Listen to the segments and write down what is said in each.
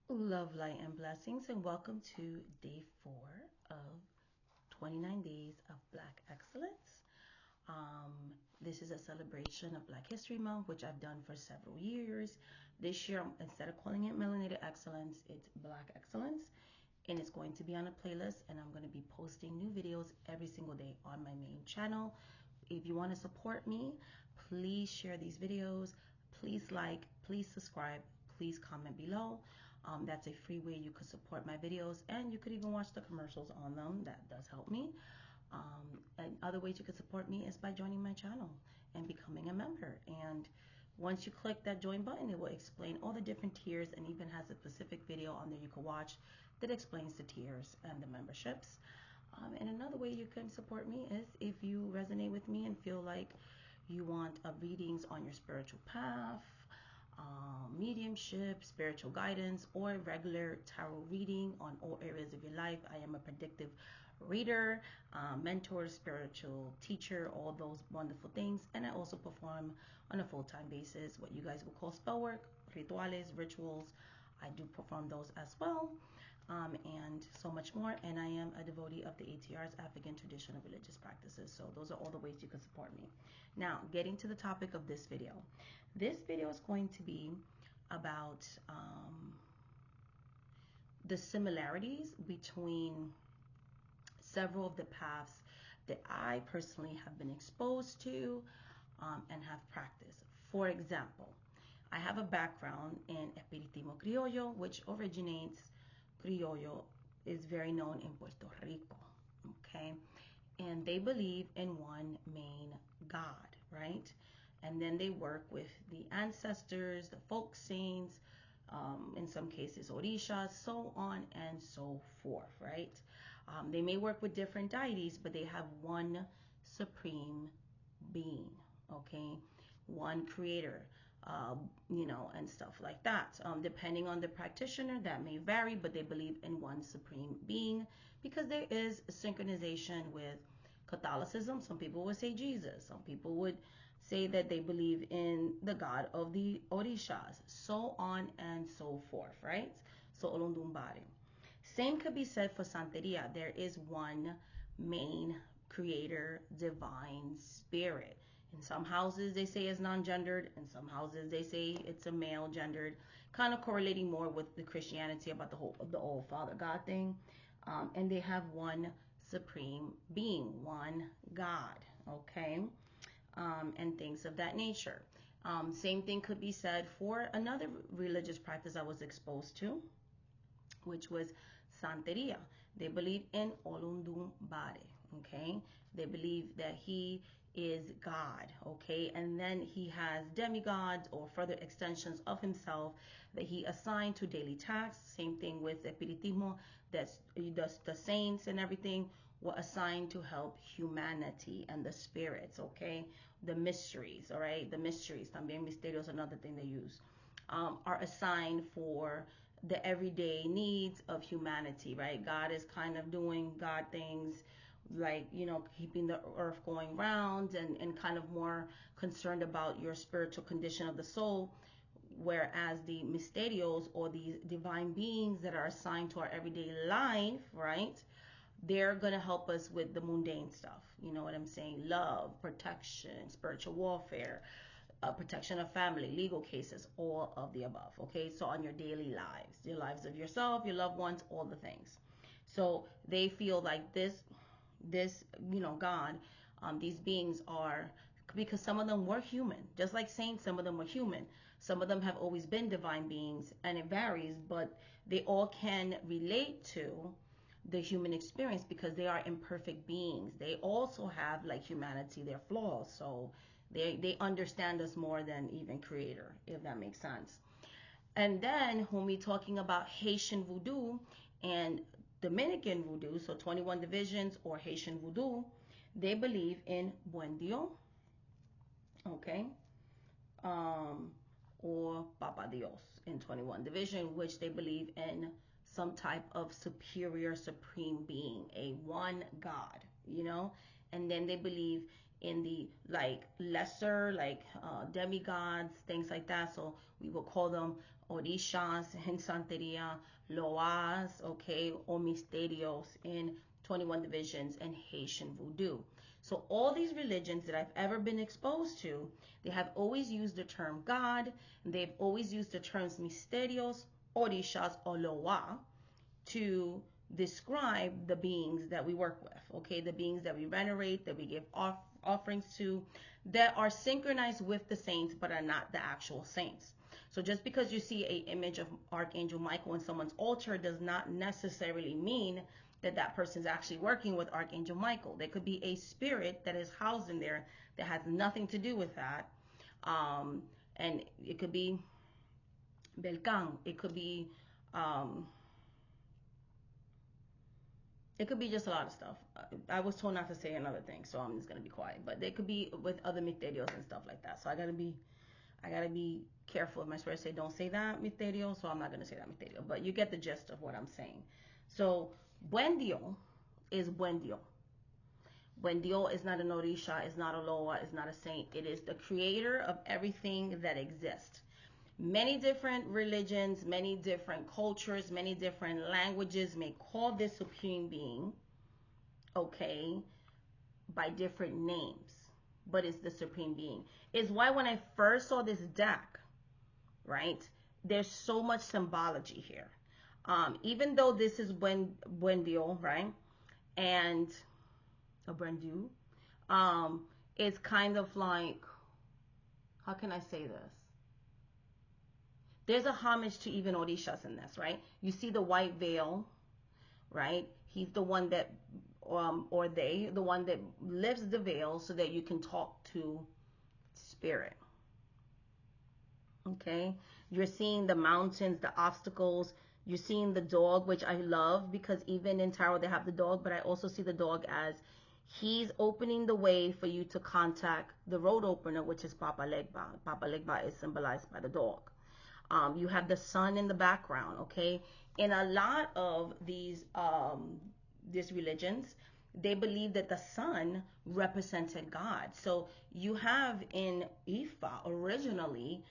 Love, light, and blessings, and welcome to day 4 of 29 Days of Black Excellence. This is a celebration of Black History Month, which I've done for several years. This year, instead of calling it Melanated Excellence, it's Black Excellence, and it's going to be on a playlist, and I'm going to be posting new videos every single day on my main channel. If you want to support me, please share these videos, please like, please subscribe, please comment below. That's a free way you could support my videos, and you could even watch the commercials on them. That does help me. And other ways you could support me is by joining my channel and becoming a member. And once you click that join button, it will explain all the different tiers and even has a specific video on there you can watch that explains the tiers and the memberships. And another way you can support me is if you resonate with me and feel like you want readings on your spiritual path, mediumship, spiritual guidance, or regular tarot reading on all areas of your life. I am a predictive reader, mentor, spiritual teacher, all those wonderful things. And I also perform on a full-time basis what you guys would call spell work, rituales, rituals. I do perform those as well, and so much more. And I am a devotee of the ATR's African traditional religious practices. So those are all the ways you can support me. Now, getting to the topic of this video. This video is going to be about the similarities between several of the paths that I personally have been exposed to and have practiced. For example, I have a background in Espiritismo Criollo, which originates, Criollo is very known in Puerto Rico, okay? And they believe in one main God, right? And then they work with the ancestors, the folk saints, in some cases orishas, so on and so forth, right? They may work with different deities, but they have one supreme being, okay? One creator, and stuff like that. Depending on the practitioner, that may vary, but they believe in one supreme being because there is a synchronization with Catholicism. Some people would say Jesus. Some people would say that they believe in the God of the Orishas, so on and so forth, right? So Olondumbare. Same could be said for Santeria. There is one main creator, divine spirit. In some houses, they say it's non-gendered. In some houses, they say it's a male gendered, kind of correlating more with the Christianity about the whole of the old Father God thing. And they have one supreme being, one God, okay? And things of that nature. Same thing could be said for another religious practice I was exposed to, which was Santeria. They believe in Olundumbare, okay? They believe that he is God, okay? And then he has demigods or further extensions of himself that he assigned to daily tasks. Same thing with Espiritismo, that's the saints and everything were assigned to help humanity and the spirits, okay? The mysteries, all right? The mysteries, también misterios, another thing they use, are assigned for the everyday needs of humanity, right? God is kind of doing God things like, keeping the earth going round and kind of more concerned about your spiritual condition of the soul. Whereas the mysterios or these divine beings that are assigned to our everyday life, right? They're going to help us with the mundane stuff. You know what I'm saying? Love, protection, spiritual warfare, protection of family, legal cases, all of the above. Okay, so on your daily lives, your lives of yourself, your loved ones, all the things. So they feel like this, God, these beings are, because some of them were human, just like saints, some of them were human. Some of them have always been divine beings, and it varies, but they all can relate to the human experience because they are imperfect beings. They also have, like humanity, their flaws. So they understand us more than even creator, if that makes sense. And then when we're talking about Haitian voodoo and Dominican voodoo, so 21 divisions or Haitian voodoo, they believe in Buen Dios, okay, or Papa Dios in 21 division, which they believe in some type of superior supreme being, a one God, and then they believe in the like lesser, like demigods, things like that. So we will call them Orishas in Santeria, Loas, okay, or Misterios in 21 divisions, and Haitian Voodoo. So all these religions that I've ever been exposed to, they have always used the term God, and they've always used the terms Misterios, Orishas, or Loa to describe the beings that we work with, okay, the beings that we venerate, that we give offerings to, that are synchronized with the saints but are not the actual saints. So just because you see an image of Archangel Michael in someone's altar does not necessarily mean that that person is actually working with Archangel Michael. There could be a spirit that is housed in there that has nothing to do with that. And it could be Belkan, it could be just a lot of stuff. I was told not to say another thing, so I'm just gonna be quiet. But they could be with other misterios and stuff like that. So I gotta be careful. If my spirit say don't say that misterio, so I'm not gonna say that misterio. But you get the gist of what I'm saying. So buen Dios is buen Dios. Buen Dios is not an orisha, is not a loa, is not a saint. It is the creator of everything that exists. Many different religions, many different cultures, many different languages may call this supreme being, okay, by different names, but it's the supreme being. It's why when I first saw this deck, right, there's so much symbology here. Even though this is buen Dios, right, and a buen Dieu, it's kind of like, how can I say this? There's a homage to even Orishas in this, right? You see the white veil, right? He's the one that, or they, the one that lifts the veil so that you can talk to spirit. Okay? You're seeing the mountains, the obstacles. You're seeing the dog, which I love because even in tarot they have the dog, but I also see the dog as he's opening the way for you to contact the road opener, which is Papa Legba. Papa Legba is symbolized by the dog. You have the sun in the background, okay? In a lot of these religions, they believe that the sun represented God. So you have in Ifa originally,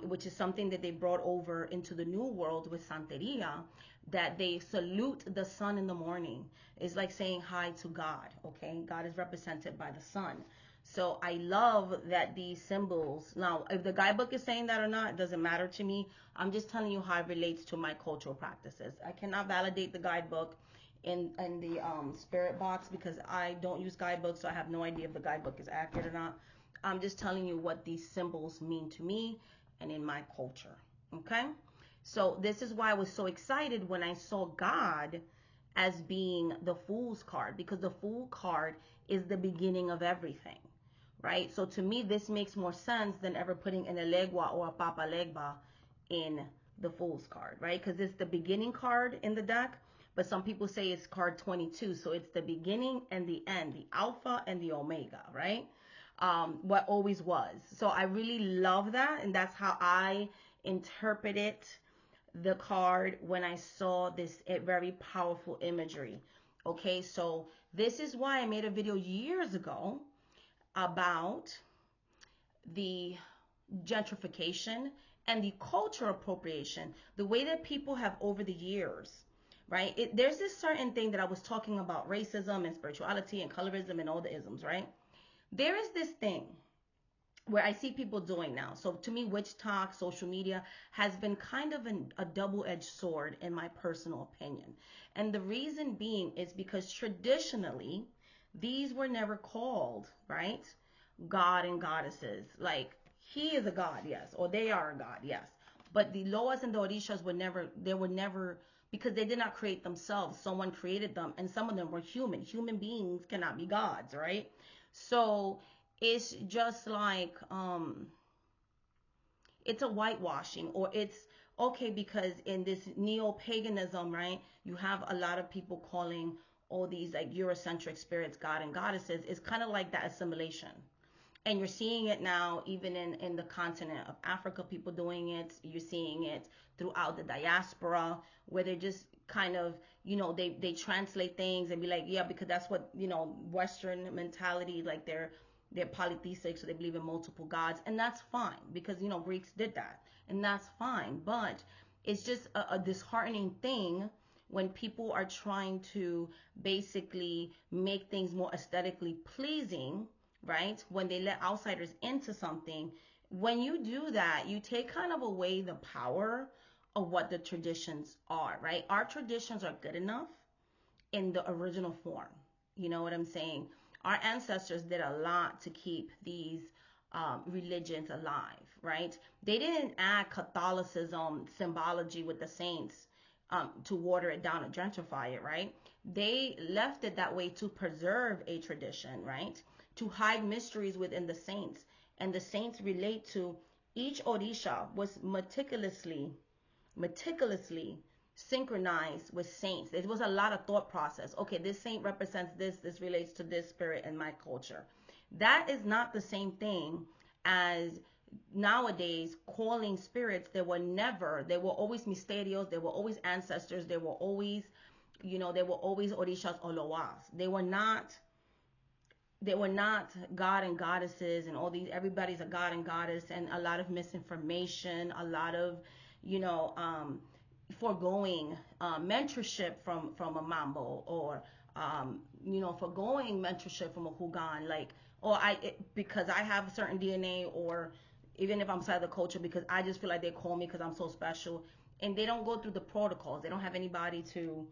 which is something that they brought over into the New World with Santeria, that they salute the sun in the morning. It's like saying hi to God, okay? God is represented by the sun. So I love that these symbols, now if the guidebook is saying that or not, it doesn't matter to me. I'm just telling you how it relates to my cultural practices. I cannot validate the guidebook in the spirit box because I don't use guidebooks, so I have no idea if the guidebook is accurate or not. I'm just telling you what these symbols mean to me and in my culture, okay? So this is why I was so excited when I saw God as being the Fool's card, because the Fool card is the beginning of everything. Right? So to me, this makes more sense than ever putting an Elegua or a Papa Legba in the Fool's card, right? Because it's the beginning card in the deck, but some people say it's card 22. So it's the beginning and the end, the Alpha and the Omega, right? What always was. So I really love that. And that's how I interpreted the card when I saw this very powerful imagery. Okay, so this is why I made a video years ago about the gentrification and the cultural appropriation, the way that people have over the years, right? There's this certain thing that I was talking about, racism and spirituality and colorism and all the isms, right? There is this thing where I see people doing now. So to me, witch talk, social media has been kind of a double-edged sword in my personal opinion. And the reason being is because traditionally, these were never called, right? God and goddesses. Like, he is a god, yes. Or they are a god, yes. But the Loas and the Orishas were never, because they did not create themselves. Someone created them, and some of them were human. Human beings cannot be gods, right? So it's just like, it's a whitewashing, or it's okay because in this neo-paganism, right, you have a lot of people calling all these like Eurocentric spirits god and goddesses. It's kind of like that assimilation. And you're seeing it now even in the continent of Africa, people doing it. You're seeing it throughout the diaspora, where they just kind of, they translate things and be like, yeah, because that's what, Western mentality, like they're They're polytheistic, so they believe in multiple gods, and that's fine because Greeks did that, and that's fine. But it's just a disheartening thing when people are trying to basically make things more aesthetically pleasing, right? When they let outsiders into something, when you do that, you take kind of away the power of what the traditions are, right? Our traditions are good enough in the original form. You know what I'm saying? Our ancestors did a lot to keep these religions alive, right? They didn't add Catholicism symbology with the saints to water it down and gentrify it, right? They left it that way to preserve a tradition, right? To hide mysteries within the saints. And the saints relate to each Orisha was meticulously synchronized with saints. There was a lot of thought process. Okay, this saint represents this relates to this spirit in my culture. That is not the same thing as nowadays calling spirits. They were always mysterios, they were always ancestors, they were always orishas olowas. They were not god and goddesses and all these. Everybody's a god and goddess, and a lot of misinformation, a lot of you know foregoing mentorship from a mambo, or foregoing mentorship from a hugan, like, because I have a certain DNA, or even if I'm outside the culture, because I just feel like they call me because I'm so special, and they don't go through the protocols. They don't have anybody to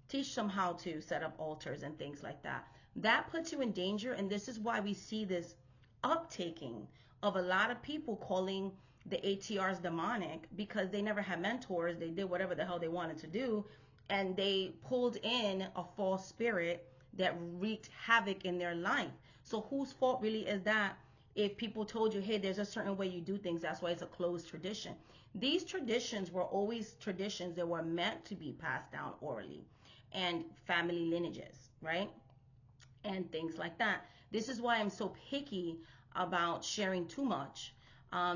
teach them how to set up altars and things like that. That puts you in danger, and this is why we see this uptaking of a lot of people calling the ATRs demonic, because they never had mentors. They did whatever the hell they wanted to do, and they pulled in a false spirit that wreaked havoc in their life. So whose fault really is that? If people told you, hey, there's a certain way you do things, that's why it's a closed tradition. These traditions were always traditions that were meant to be passed down orally, and family lineages, right? And things like that. This is why I'm so picky about sharing too much.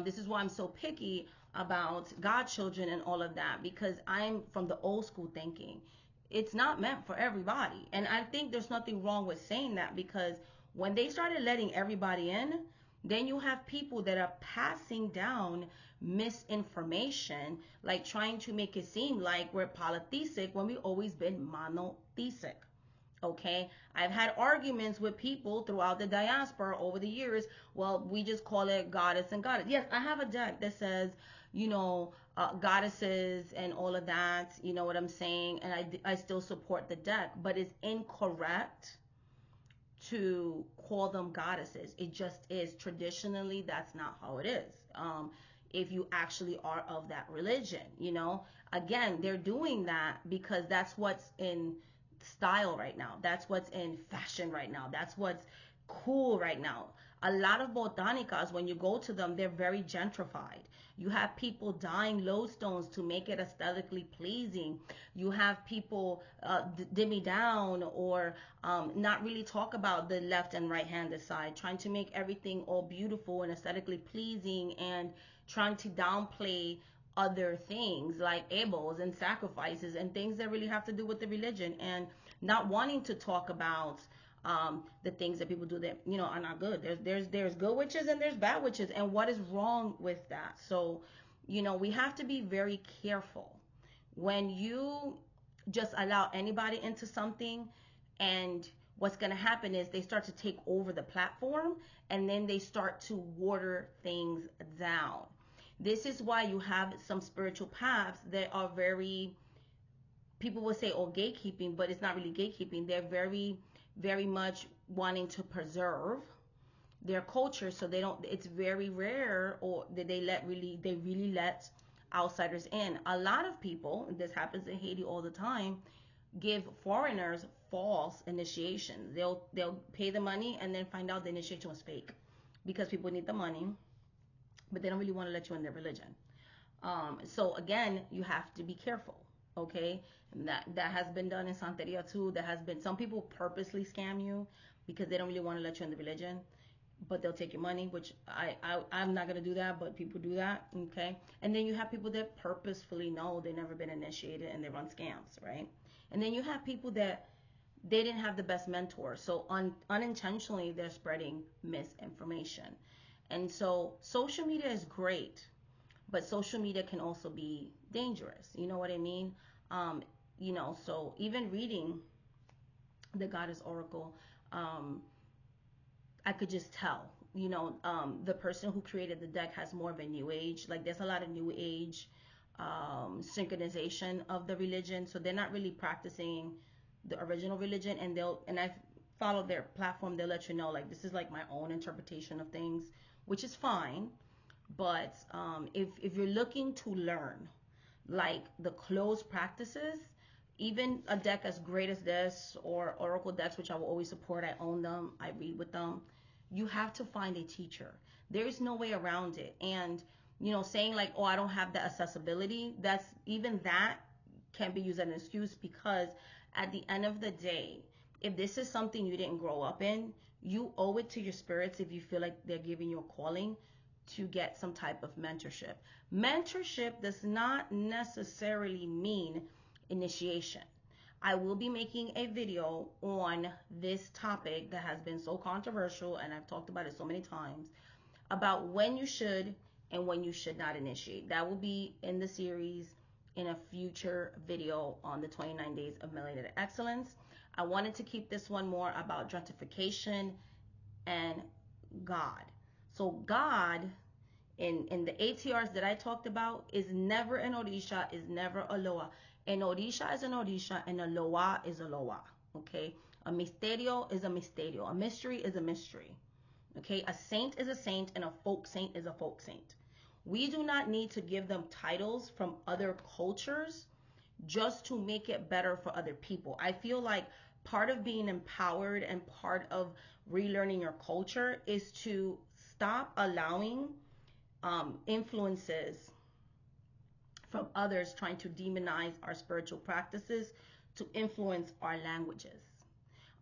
This is why I'm so picky about godchildren and all of that, because I'm from the old school thinking. It's not meant for everybody. And I think there's nothing wrong with saying that, because when they started letting everybody in, then you have people that are passing down misinformation, like trying to make it seem like we're polytheistic when we've always been monotheistic. Okay, I've had arguments with people throughout the diaspora over the years. Well, we just call it goddess and goddess. Yes, I have a deck that says, goddesses and all of that. You know what I'm saying? And I still support the deck, but it's incorrect to call them goddesses. It just is. Traditionally, that's not how it is. If you actually are of that religion, again, they're doing that because that's what's in style right now. That's what's in fashion right now. That's what's cool right now. A lot of botanicas, when you go to them, they're very gentrified. You have people dyeing lodestones to make it aesthetically pleasing. You have people dimmy down, or not really talk about the left and right handed side, trying to make everything all beautiful and aesthetically pleasing, and trying to downplay other things like ebos and sacrifices and things that really have to do with the religion, and not wanting to talk about the things that people do that are not good. There's good witches and there's bad witches, and what is wrong with that? So we have to be very careful when you just allow anybody into something, and what's going to happen is they start to take over the platform, and then they start to water things down. This is why you have some spiritual paths that are very, people will say, oh, gatekeeping, but it's not really gatekeeping. They're very, very much wanting to preserve their culture, so they don't. It's very rare, or that they really let outsiders in. A lot of people, and this happens in Haiti all the time, give foreigners false initiations. They'll pay the money and then find out the initiation was fake, because people need the money, but they don't really want to let you in their religion. So again, you have to be careful, okay? And that has been done in Santeria too. There has been some people purposely scam you because they don't really want to let you in the religion, but they'll take your money, which I'm not gonna do that, but people do that, okay? And then you have people that purposefully know they've never been initiated and they run scams, right? And then you have people that they didn't have the best mentor. So unintentionally, they're spreading misinformation. And so social media is great, but social media can also be dangerous. You know what I mean? Um, so even reading the Goddess Oracle, um, I could just tell. The person who created the deck has more of a new age. Like there's a lot of new age synchronization of the religion, so they're not really practicing the original religion. And I've followed their platform. They'll let you know like this is like my own interpretation of things, which is fine. But if you're looking to learn like the closed practices, even a deck as great as this or Oracle decks, which I will always support, I own them, I read with them, you have to find a teacher. There is no way around it. And, saying like, oh, I don't have the accessibility, even that can be used as an excuse, because at the end of the day, if this is something you didn't grow up in, you owe it to your spirits, if you feel like they're giving you a calling, to get some type of mentorship. Mentorship does not necessarily mean initiation. I will be making a video on this topic that has been so controversial, and I've talked about it so many times, about when you should and when you should not initiate. That will be in the series in a future video on the 29 days of melanated excellence. I wanted to keep this one more about gentrification and God. So God in the ATRs that I talked about is never an Orisha, is never a Loa. An Orisha is an Orisha and a Loa is a Loa. Okay? A misterio is a misterio. A mystery is a mystery. Okay? A saint is a saint and a folk saint is a folk saint. We do not need to give them titles from other cultures just to make it better for other people. I feel like part of being empowered and part of relearning your culture is to stop allowing influences from others trying to demonize our spiritual practices to influence our languages.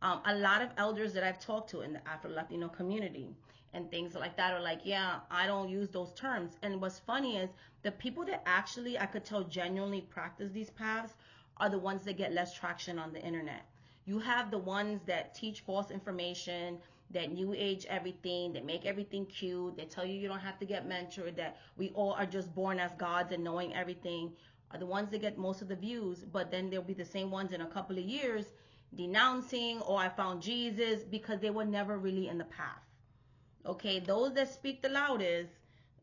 A lot of elders that I've talked to in the Afro-Latino community and things like that are like, yeah, I don't use those terms. And what's funny is the people that actually I could tell genuinely practice these paths are the ones that get less traction on the internet. You have the ones that teach false information, that new age everything, that make everything cute, that tell you you don't have to get mentored, that we all are just born as gods and knowing everything, are the ones that get most of the views. But then there'll be the same ones in a couple of years denouncing, oh, I found Jesus, because they were never really in the path. Okay, those that speak the loudest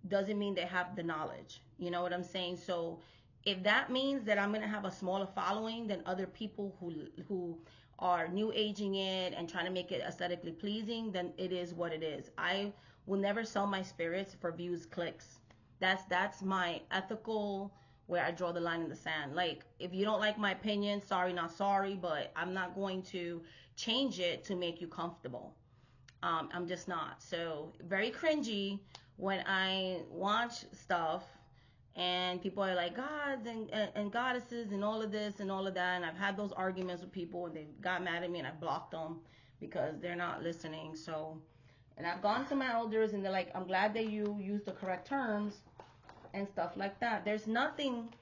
doesn't mean they have the knowledge. You know what I'm saying? So if that means that I'm gonna have a smaller following than other people who are new aging it and trying to make it aesthetically pleasing, then it is what it is. I will never sell my spirits for views, clicks. That's my ethical, where I draw the line in the sand. Like, if you don't like my opinion, sorry, not sorry, but I'm not going to change it to make you comfortable. I'm just not. So very cringy when I watch stuff and people are like gods and goddesses and all of this and all of that. And I've had those arguments with people and they got mad at me and I blocked them because they're not listening. So, and I've gone to my elders and they're like, I'm glad that you use the correct terms and stuff like that. There's nothing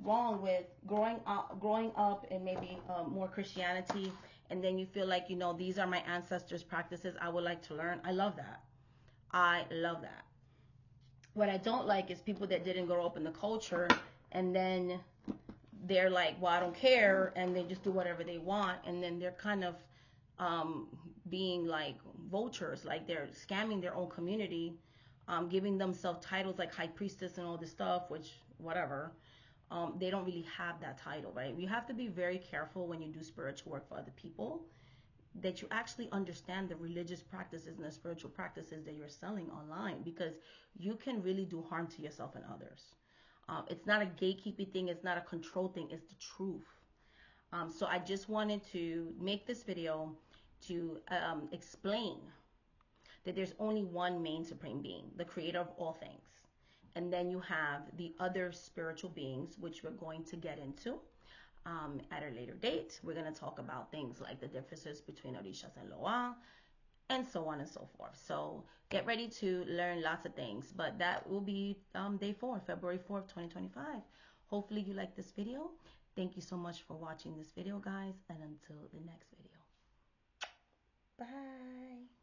wrong with growing up in maybe more Christianity, and then you feel like, these are my ancestors' practices, I would like to learn. I love that. I love that. What I don't like is people that didn't grow up in the culture and then they're like, well, I don't care, and they just do whatever they want, and then they're kind of being like vultures, like they're scamming their own community, giving themselves titles like high priestess and all this stuff, which whatever. They don't really have that title, right? You have to be very careful when you do spiritual work for other people, that you actually understand the religious practices and the spiritual practices that you're selling online, because you can really do harm to yourself and others. It's not a gatekeeping thing. It's not a control thing. It's the truth. So I just wanted to make this video to explain that there's only one main supreme being, the creator of all things. And then you have the other spiritual beings, which we're going to get into at a later date. We're going to talk about things like the differences between Orishas and Loa, and so on and so forth. So get ready to learn lots of things. But that will be day 4, February 4th, 2025. Hopefully you like this video. Thank you so much for watching this video, guys. And until the next video. Bye.